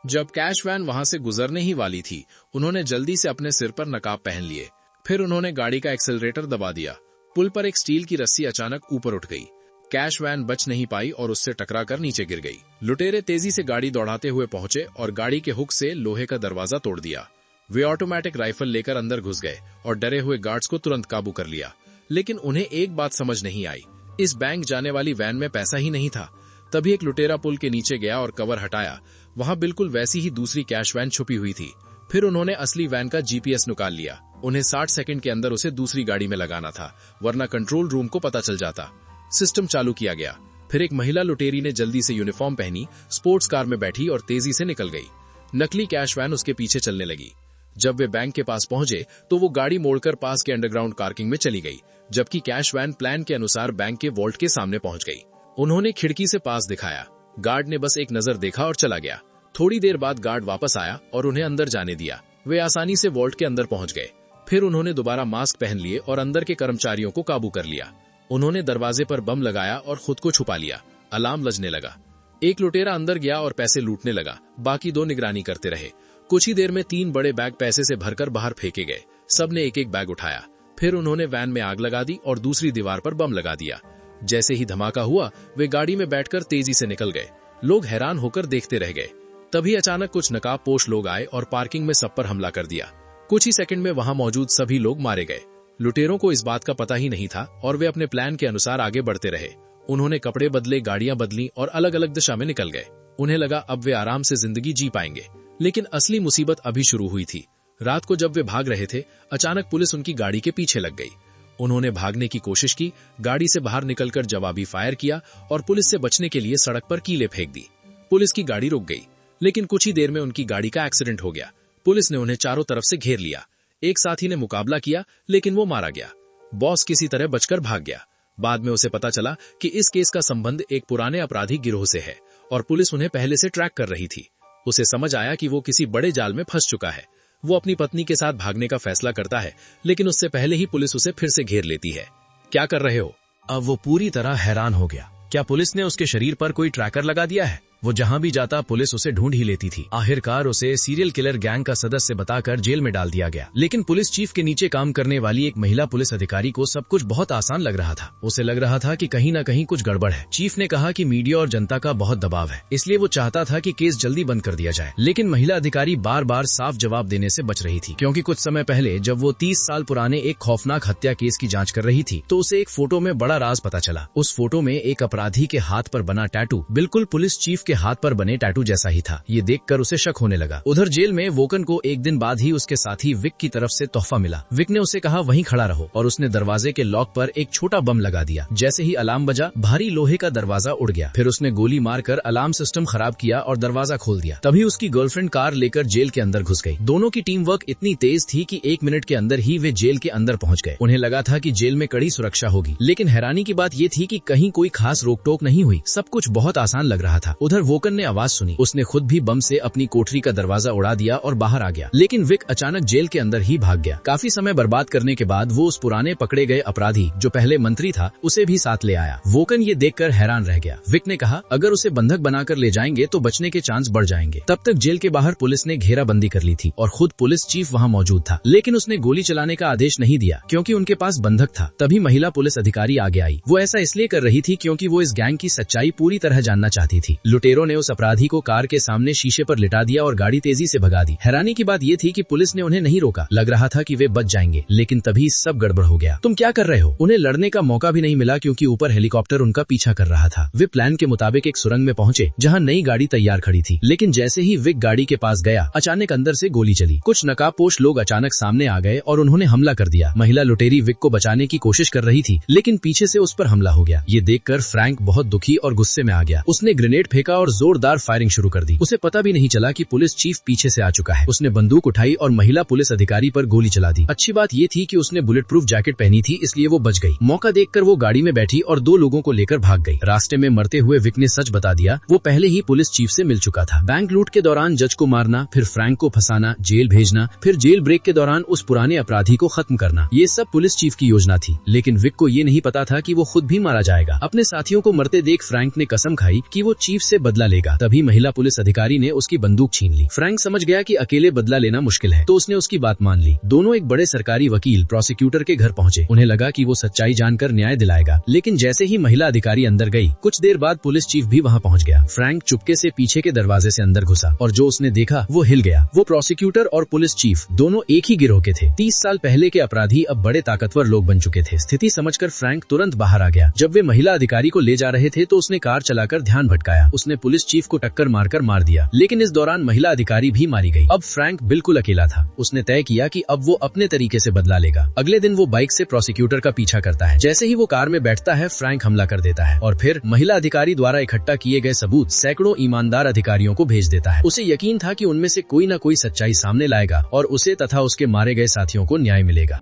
जब cash van वहां से गुजरने ही वाली थी, उन्होंने जल्दी से अपने सिर पर नकाब पहन लिए। फिर उन्होंने गाड़ी का एक्सेलरेटर दबा दिया। पुल पर एक स्टील की रस्सी अचानक ऊपर उठ गई। कैश वैन बच नहीं पाई और उससे टकराकर नीचे गिर गई। लुटेरे तेजी से गाड़ी दौड़ाते हुए पहुंचे और गाड़ी के हुक से लोहे का दरवाजा तोड़ दिया। वे ऑटोमेटिक राइफल लेकर अंदर घुस गए और डरे हुए गार्ड्स को तुरंत काबू कर लिया। लेकिन उन्हें एक बात समझ नहीं आई, इस बैंक जाने वाली वैन में पैसा ही नहीं था। तभी एक लुटेरा पुल के नीचे गया और कवर हटाया। वहां बिल्कुल वैसी ही दूसरी कैश वैन छुपी हुई थी। फिर उन्होंने असली वैन का जीपीएस निकाल लिया। उन्हें 60 सेकंड के अंदर उसे दूसरी गाड़ी में लगाना था, वरना कंट्रोल रूम को पता चल जाता। सिस्टम चालू किया गया। फिर एक महिला लुटेरी ने जल्दी से यूनिफॉर्म पहनी, स्पोर्ट्स कार में बैठी और तेजी से निकल गई। नकली कैश वैन उसके पीछे चलने लगी। जब वे बैंक के पास पहुंचे तो वो गाड़ी मोड़कर पास के अंडरग्राउंड पार्किंग में चली गई, जबकि कैश वैन प्लान के अनुसार बैंक के वॉल्ट के सामने पहुंच गई। उन्होंने खिड़की से पास दिखाया। गार्ड ने बस एक नजर देखा और चला गया। थोड़ी देर बाद गार्ड वापस आया और उन्हें अंदर जाने दिया। वे आसानी से वॉल्ट के अंदर पहुंच गए। फिर उन्होंने दोबारा मास्क पहन लिए और अंदर के कर्मचारियों को काबू कर लिया। उन्होंने दरवाजे पर बम लगाया और खुद को छुपा लिया। अलार्म बजने लगा। एक लुटेरा अंदर गया और पैसे लूटने लगा। बाकी दो निगरानी करते रहे। कुछ ही देर में 3 बड़े बैग पैसे से भरकर बाहर फेंके गए। सबने एक एक बैग उठाया। फिर उन्होंने वैन में आग लगा दी और दूसरी दीवार पर बम लगा दिया। जैसे ही धमाका हुआ, वे गाड़ी में बैठकर तेजी से निकल गए। लोग हैरान होकर देखते रह गए। तभी अचानक कुछ नकाबपोश लोग आए और पार्किंग में सब पर हमला कर दिया। कुछ ही सेकंड में वहां मौजूद सभी लोग मारे गए। लुटेरों को इस बात का पता ही नहीं था और वे अपने प्लान के अनुसार आगे बढ़ते रहे। उन्होंने कपड़े बदले, गाड़ियां बदली और अलग अलग दिशा में निकल गए। उन्हें लगा अब वे आराम से जिंदगी जी पाएंगे, लेकिन असली मुसीबत अभी शुरू हुई थी। रात को जब वे भाग रहे थे, अचानक पुलिस उनकी गाड़ी के पीछे लग गई। उन्होंने भागने की कोशिश की, गाड़ी से बाहर निकलकर जवाबी फायर किया और पुलिस से बचने के लिए सड़क पर कीलें फेंक दी। पुलिस की गाड़ी रुक गई, लेकिन कुछ ही देर में उनकी गाड़ी का एक्सीडेंट हो गया। पुलिस ने उन्हें चारों तरफ से घेर लिया। एक साथी ने मुकाबला किया, लेकिन वो मारा गया। बॉस किसी तरह बचकर भाग गया। बाद में उसे पता चला कि इस केस का संबंध एक पुराने अपराधी गिरोह से है और पुलिस उन्हें पहले से ट्रैक कर रही थी। उसे समझ आया कि वो किसी बड़े जाल में फंस चुका है। वो अपनी पत्नी के साथ भागने का फैसला करता है, लेकिन उससे पहले ही पुलिस उसे फिर से घेर लेती है। क्या कर रहे हो? अब वो पूरी तरह हैरान हो गया। क्या पुलिस ने उसके शरीर पर कोई ट्रैकर लगा दिया है? वो जहां भी जाता पुलिस उसे ढूंढ ही लेती थी। आखिरकार उसे सीरियल किलर गैंग का सदस्य बताकर जेल में डाल दिया गया। लेकिन पुलिस चीफ के नीचे काम करने वाली एक महिला पुलिस अधिकारी को सब कुछ बहुत आसान लग रहा था। उसे लग रहा था कि कहीं न कहीं कुछ गड़बड़ है। चीफ ने कहा कि मीडिया और जनता का बहुत दबाव है, इसलिए वो चाहता था कि केस जल्दी बंद कर दिया जाए। लेकिन महिला अधिकारी बार बार साफ जवाब देने से बच रही थी, क्योंकि कुछ समय पहले जब वो 30 साल पुराने एक खौफनाक हत्या केस की जाँच कर रही थी, तो उसे एक फोटो में बड़ा राज पता चला। उस फोटो में एक अपराधी के हाथ पर बना टैटू बिल्कुल पुलिस चीफ के हाथ पर बने टैटू जैसा ही था। ये देखकर उसे शक होने लगा। उधर जेल में वोकन को एक दिन बाद ही उसके साथी विक की तरफ से तोहफा मिला। विक ने उसे कहा वहीं खड़ा रहो और उसने दरवाजे के लॉक पर एक छोटा बम लगा दिया। जैसे ही अलार्म बजा, भारी लोहे का दरवाजा उड़ गया। फिर उसने गोली मारकर अलार्म सिस्टम खराब किया और दरवाजा खोल दिया। तभी उसकी गर्लफ्रेंड कार लेकर जेल के अंदर घुस गई। दोनों की टीम वर्क इतनी तेज थी कि 1 मिनट के अंदर ही वे जेल के अंदर पहुंच गए। उन्हें लगा था कि जेल में कड़ी सुरक्षा होगी, लेकिन हैरानी की बात ये थी कि कहीं कोई खास रोक टोक नहीं हुई। सब कुछ बहुत आसान लग रहा था। उधर वोकन ने आवाज सुनी। उसने खुद भी बम से अपनी कोठरी का दरवाजा उड़ा दिया और बाहर आ गया। लेकिन विक अचानक जेल के अंदर ही भाग गया। काफी समय बर्बाद करने के बाद वो उस पुराने पकड़े गए अपराधी जो पहले मंत्री था उसे भी साथ ले आया। वोकन ये देखकर हैरान रह गया। विक ने कहा अगर उसे बंधक बनाकर ले जाएंगे तो बचने के चांस बढ़ जाएंगे। तब तक जेल के बाहर पुलिस ने घेराबंदी कर ली थी और खुद पुलिस चीफ वहाँ मौजूद था, लेकिन उसने गोली चलाने का आदेश नहीं दिया क्योंकि उनके पास बंधक था। तभी महिला पुलिस अधिकारी आगे आई। वो ऐसा इसलिए कर रही थी क्योंकि वो इस गैंग की सच्चाई पूरी तरह जानना चाहती थी। लुटेरों ने उस अपराधी को कार के सामने शीशे पर लिटा दिया और गाड़ी तेजी से भगा दी। हैरानी की बात ये थी कि पुलिस ने उन्हें नहीं रोका। लग रहा था कि वे बच जाएंगे, लेकिन तभी सब गड़बड़ हो गया। तुम क्या कर रहे हो? उन्हें लड़ने का मौका भी नहीं मिला क्योंकि ऊपर हेलीकॉप्टर उनका पीछा कर रहा था। वे प्लान के मुताबिक एक सुरंग में पहुंचे जहां नई गाड़ी तैयार खड़ी थी, लेकिन जैसे ही विक गाड़ी के पास गया, अचानक अंदर से गोली चली। कुछ नकाबपोश लोग अचानक सामने आ गए और उन्होंने हमला कर दिया। महिला लुटेरी विक को बचाने की कोशिश कर रही थी, लेकिन पीछे से उस पर हमला हो गया। ये देखकर फ्रैंक बहुत दुखी और गुस्से में आ गया। उसने ग्रेनेड फेंका और जोरदार फायरिंग शुरू कर दी। उसे पता भी नहीं चला कि पुलिस चीफ पीछे से आ चुका है। उसने बंदूक उठाई और महिला पुलिस अधिकारी पर गोली चला दी। अच्छी बात ये थी कि उसने बुलेट प्रूफ जैकेट पहनी थी, इसलिए वो बच गई। मौका देखकर वो गाड़ी में बैठी और 2 लोगों को लेकर भाग गई। रास्ते में मरते हुए विक ने सच बता दिया, वो पहले ही पुलिस चीफ से मिल चुका था। बैंक लूट के दौरान जज को मारना, फिर फ्रैंक को फंसाना, जेल भेजना, फिर जेल ब्रेक के दौरान उस पुराने अपराधी को खत्म करना, ये सब पुलिस चीफ की योजना थी। लेकिन विक को ये नहीं पता था कि वो खुद भी मारा जाएगा। अपने साथियों को मरते देख फ्रैंक ने कसम खाई कि वो चीफ से बदला लेगा। तभी महिला पुलिस अधिकारी ने उसकी बंदूक छीन ली। फ्रैंक समझ गया कि अकेले बदला लेना मुश्किल है, तो उसने उसकी बात मान ली। दोनों एक बड़े सरकारी वकील प्रोसिक्यूटर के घर पहुंचे। उन्हें लगा कि वो सच्चाई जानकर न्याय दिलाएगा, लेकिन जैसे ही महिला अधिकारी अंदर गई, कुछ देर बाद पुलिस चीफ भी वहां पहुंच गया। फ्रैंक चुपके से पीछे के दरवाजे से अंदर घुसा और जो उसने देखा वो हिल गया। वो प्रोसिक्यूटर और पुलिस चीफ दोनों एक ही गिरोह के थे। 30 साल पहले के अपराधी अब बड़े ताकतवर लोग बन चुके थे। स्थिति समझकर फ्रैंक तुरंत बाहर आ गया। जब वे महिला अधिकारी को ले जा रहे थे तो उसने कार चलाकर ध्यान भटकाया। उसने पुलिस चीफ को टक्कर मारकर मार दिया, लेकिन इस दौरान महिला अधिकारी भी मारी गई। अब फ्रैंक बिल्कुल अकेला था। उसने तय किया कि अब वो अपने तरीके से बदला लेगा। अगले दिन वो बाइक से प्रोसिक्यूटर का पीछा करता है। जैसे ही वो कार में बैठता है, फ्रैंक हमला कर देता है और फिर महिला अधिकारी द्वारा इकट्ठा किए गए सबूत सैकड़ों ईमानदार अधिकारियों को भेज देता है। उसे यकीन था कि उनमें से कोई न कोई सच्चाई सामने लाएगा और उसे तथा उसके मारे गए साथियों को न्याय मिलेगा।